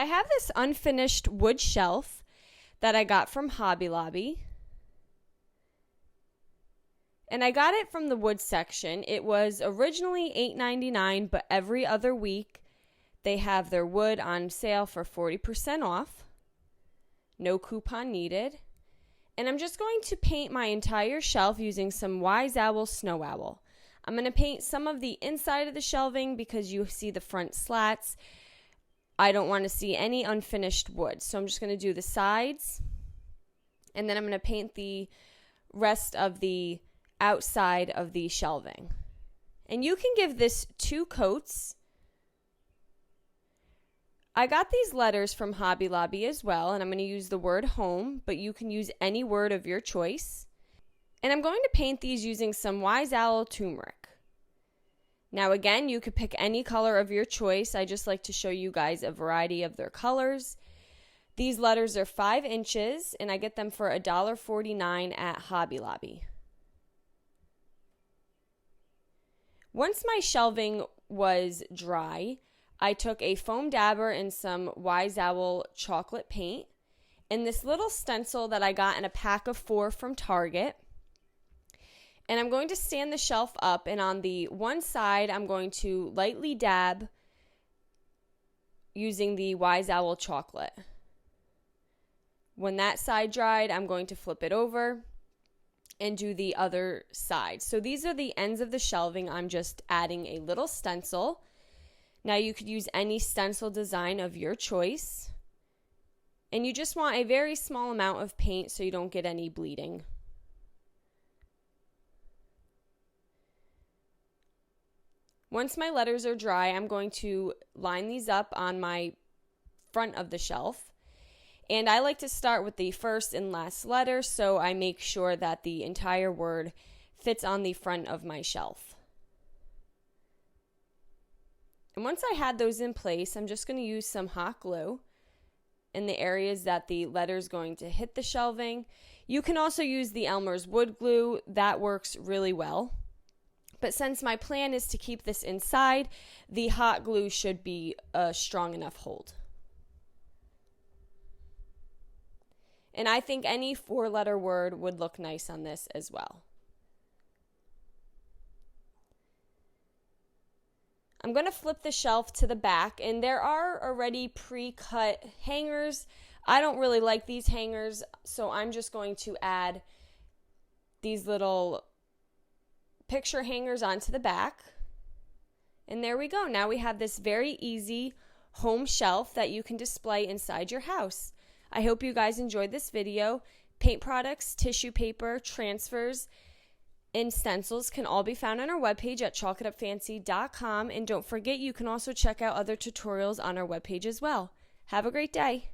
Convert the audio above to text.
I have this unfinished wood shelf that I got from Hobby Lobby. And I got it from the wood section. It was originally $8.99, but every other week they have their wood on sale for 40% off. No coupon needed. And I'm just going to paint my entire shelf using some Wise Owl Snow Owl. I'm going to paint some of the inside of the shelving because you see the front slats. I don't want to see any unfinished wood. So I'm just going to do the sides. And then I'm going to paint the rest of the outside of the shelving. And you can give this 2 coats. I got these letters from Hobby Lobby as well, and I'm going to use the word home, but you can use any word of your choice. And I'm going to paint these using some Wise Owl turmeric. Now again, you could pick any color of your choice. I just like to show you guys a variety of their colors. These letters are 5 inches, and I get them for $1.49 at Hobby Lobby. Once my shelving was dry, I took a foam dabber and some Wise Owl chocolate paint and this little stencil that I got in a pack of 4 from Target. And I'm going to stand the shelf up, and on the one side, I'm going to lightly dab using the Wise Owl chocolate. When that side dried, I'm going to flip it over and do the other side. So these are the ends of the shelving. I'm just adding a little stencil. Now you could use any stencil design of your choice. And you just want a very small amount of paint so you don't get any bleeding. Once my letters are dry, I'm going to line these up on my front of the shelf. And I like to start with the first and last letter, so I make sure that the entire word fits on the front of my shelf. And once I had those in place, I'm just going to use some hot glue in the areas that the letter is going to hit the shelving. You can also use the Elmer's wood glue. That works really well. But since my plan is to keep this inside, the hot glue should be a strong enough hold. And I think any 4-letter word would look nice on this as well. I'm going to flip the shelf to the back, and there are already pre-cut hangers. I don't really like these hangers, so I'm just going to add these little picture hangers onto the back. And there we go. Now we have this very easy home shelf that you can display inside your house. I hope you guys enjoyed this video. Paint products, tissue paper, transfers, and stencils can all be found on our webpage at chalkitupfancy.com. And don't forget, you can also check out other tutorials on our webpage as well. Have a great day.